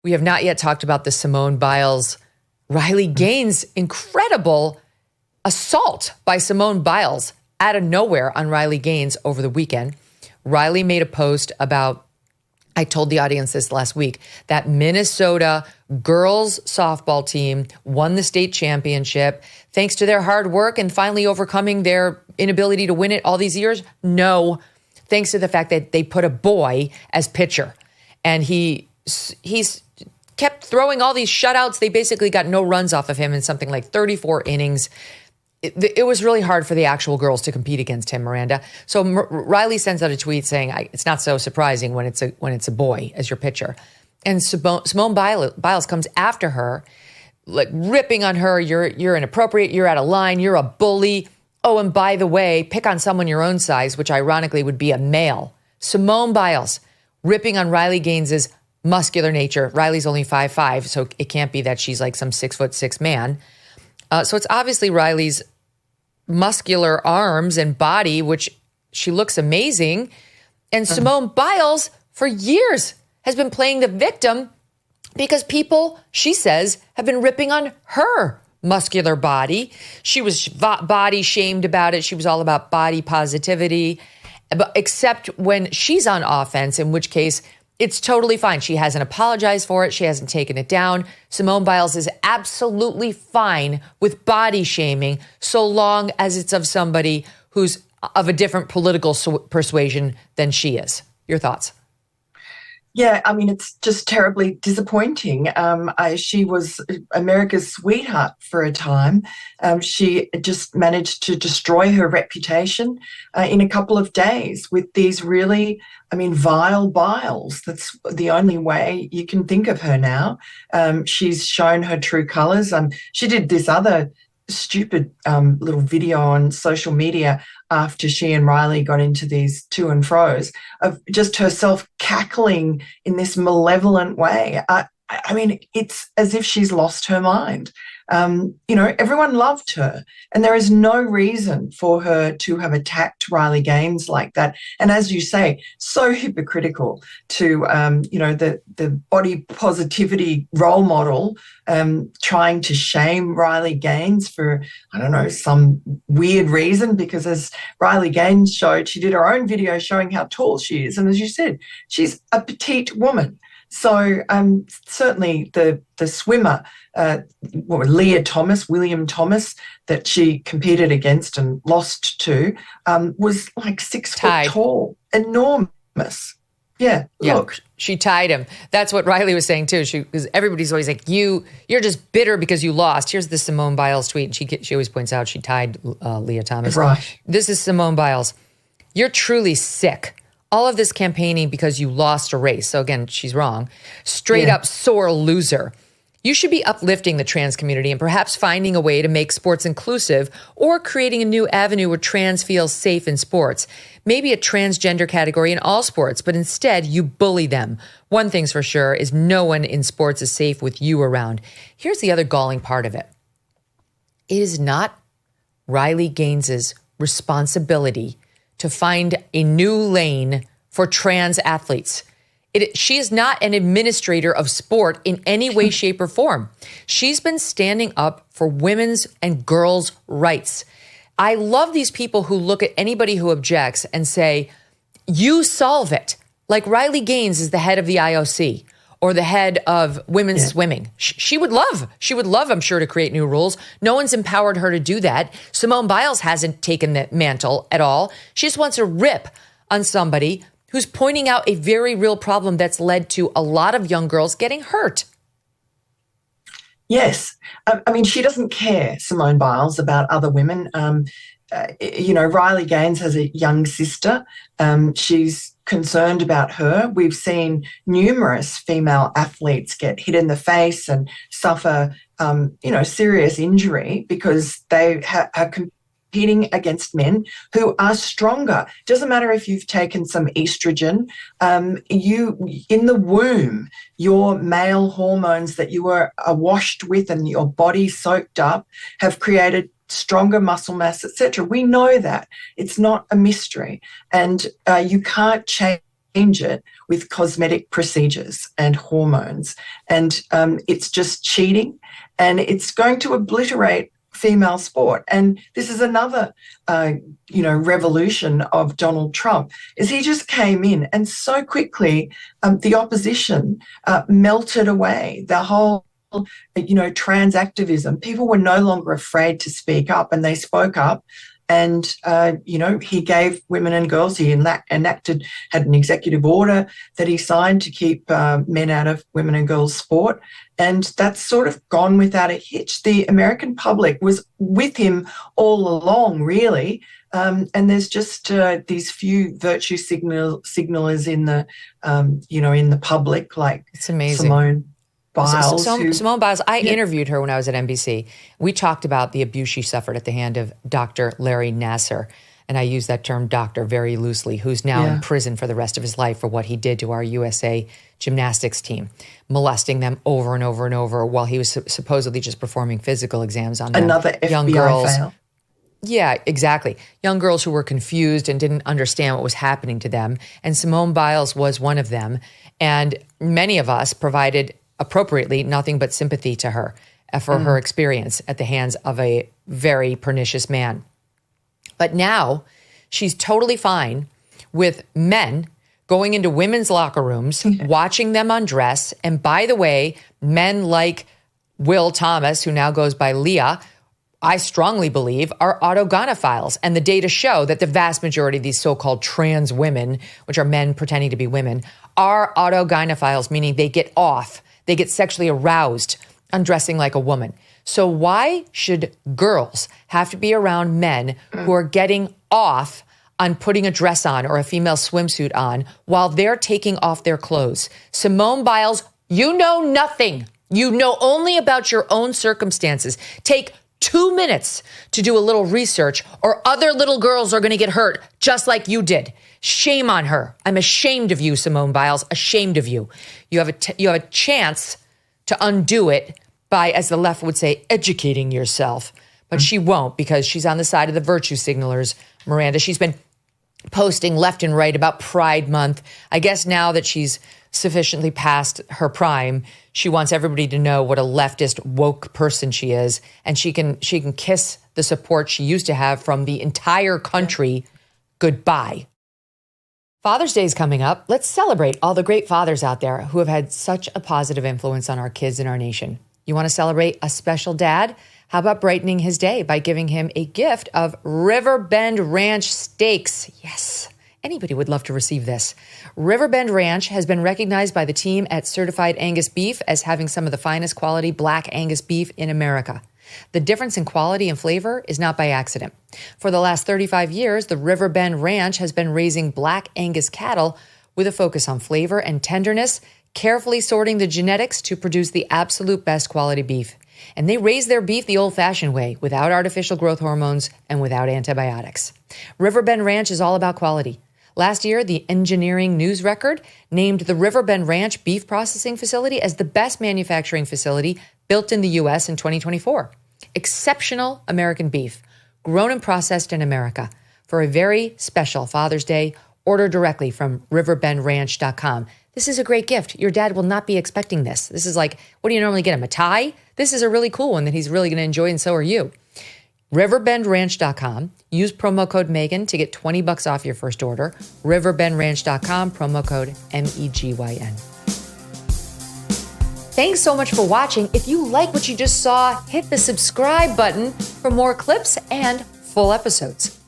We have not yet talked about the Simone Biles, Riley Gaines, incredible assault by Simone Biles out of nowhere on Riley Gaines over the weekend. Riley made a post about, I told the audience this last week, that Minnesota girls softball team won the state championship thanks to their hard work and finally overcoming their inability to win it all these years. No, thanks to the fact that they put a boy as pitcher. And he's kept throwing all these shutouts. They basically got no runs off of him in something like 34 innings. It was really hard for the actual girls to compete against him, Miranda. So Riley sends out a tweet saying, it's not so surprising when it's a boy as your pitcher. And Simone Biles comes after her, like ripping on her. You're inappropriate. You're out of line. You're a bully. Oh, and by the way, pick on someone your own size, which ironically would be a male. Simone Biles ripping on Riley Gaines's muscular nature. Riley's only 5'5", so it can't be that she's like some 6'6" man. So it's obviously Riley's muscular arms and body, which she looks amazing. And Simone Biles, for years, has been playing the victim because people, she says, have been ripping on her muscular body. She was body shamed about it. She was all about body positivity, but except when she's on offense, in which case it's totally fine. She hasn't apologized for it. She hasn't taken it down. Simone Biles is absolutely fine with body shaming so long as it's of somebody who's of a different political persuasion than she is. Your thoughts? Yeah, I mean, it's just terribly disappointing. She was America's sweetheart for a time. She just managed to destroy her reputation in a couple of days with these really, vile Biles. That's the only way you can think of her now. She's shown her true colours. She did this other stupid little video on social media after she and Riley got into these to and fro's of just herself cackling in this malevolent way. It's as if she's lost her mind. Everyone loved her, and there is no reason for her to have attacked Riley Gaines like that. And as you say, so hypocritical to, the body positivity role model trying to shame Riley Gaines for, some weird reason, because as Riley Gaines showed, she did her own video showing how tall she is. And as you said, she's a petite woman. So certainly the swimmer, William Thomas, that she competed against and lost to, was like 6 foot tall, enormous. Yeah, look. She tied him. That's what Riley was saying too. Because everybody's always like, you're just bitter because you lost. Here's the Simone Biles tweet. She always points out she tied Leah Thomas. Right. This is Simone Biles. You're truly sick. All of this campaigning because you lost a race. So again, she's wrong. Straight up sore loser. You should be uplifting the trans community and perhaps finding a way to make sports inclusive or creating a new avenue where trans feels safe in sports. Maybe a transgender category in all sports, but instead you bully them. One thing's for sure is no one in sports is safe with you around. Here's the other galling part of it. It is not Riley Gaines's responsibility to find a new lane for trans athletes. She is not an administrator of sport in any way, shape, or form. She's been standing up for women's and girls' rights. I love these people who look at anybody who objects and say, you solve it. Like Riley Gaines is the head of the IOC or the head of women's swimming. She would love, I'm sure, to create new rules. No one's empowered her to do that. Simone Biles hasn't taken the mantle at all. She just wants to rip on somebody who's pointing out a very real problem that's led to a lot of young girls getting hurt. Yes. She doesn't care, Simone Biles, about other women. Riley Gaines has a young sister. She's concerned about her. We've seen numerous female athletes get hit in the face and suffer, serious injury because they are competing against men who are stronger. Doesn't matter if you've taken some estrogen. In the womb, your male hormones that you were washed with and your body soaked up have created stronger muscle mass, etc. We know that. It's not a mystery. And you can't change change it with cosmetic procedures and hormones. And it's just cheating, and it's going to obliterate female sport. And this is another, revolution of Donald Trump, is he just came in and so quickly the opposition melted away. The whole trans activism, people were no longer afraid to speak up, and they spoke up. And, he gave women and girls, he had an executive order that he signed to keep men out of women and girls sport. And that's sort of gone without a hitch. The American public was with him all along, really. And there's just these few virtue signalers in the, in the public, like it's amazing. Simone Biles. Simone Biles, I interviewed her when I was at NBC. We talked about the abuse she suffered at the hand of Dr. Larry Nassar. And I use that term doctor very loosely, who's now in prison for the rest of his life for what he did to our USA gymnastics team, molesting them over and over and over while he was supposedly just performing physical exams on them. Another young FBI girls. fail. Yeah, exactly. Young girls who were confused and didn't understand what was happening to them. And Simone Biles was one of them. And many of us provided appropriately nothing but sympathy to her for her experience at the hands of a very pernicious man. But now she's totally fine with men going into women's locker rooms, watching them undress. And by the way, men like Will Thomas, who now goes by Leah, I strongly believe are autogynephiles. And the data show that the vast majority of these so-called trans women, which are men pretending to be women, are autogynephiles, meaning they get off. They get sexually aroused undressing like a woman. So why should girls have to be around men who are getting off on putting a dress on or a female swimsuit on while they're taking off their clothes? Simone Biles, you know nothing. You know only about your own circumstances. Take 2 minutes to do a little research, or other little girls are going to get hurt just like you did. Shame on her. I'm ashamed of you, Simone Biles, ashamed of you. You have a chance to undo it by, as the left would say, educating yourself. But she won't, because she's on the side of the virtue signalers, Miranda. She's been posting left and right about Pride Month. I guess now that she's sufficiently past her prime, she wants everybody to know what a leftist woke person she is, and she can kiss the support she used to have from the entire country goodbye. Father's Day is coming up. Let's celebrate all the great fathers out there who have had such a positive influence on our kids and our nation. You want to celebrate a special dad? How about brightening his day by giving him a gift of Riverbend Ranch steaks? Yes, anybody would love to receive this. Riverbend Ranch has been recognized by the team at Certified Angus Beef as having some of the finest quality Black Angus beef in America. The difference in quality and flavor is not by accident. For the last 35 years, the Riverbend Ranch has been raising Black Angus cattle with a focus on flavor and tenderness, carefully sorting the genetics to produce the absolute best quality beef. And they raise their beef the old-fashioned way, without artificial growth hormones and without antibiotics. Riverbend Ranch is all about quality. Last year, the Engineering News Record named the Riverbend Ranch Beef Processing Facility as the best manufacturing facility built in the U.S. in 2024. Exceptional American beef, grown and processed in America. For a very special Father's Day, order directly from riverbendranch.com. This is a great gift. Your dad will not be expecting this. This is like, what do you normally get him, a tie? This is a really cool one that he's really going to enjoy, and so are you. riverbendranch.com. Use promo code Megyn to get $20 off your first order. riverbendranch.com, promo code MEGYN. Thanks so much for watching. If you like what you just saw, hit the subscribe button for more clips and full episodes.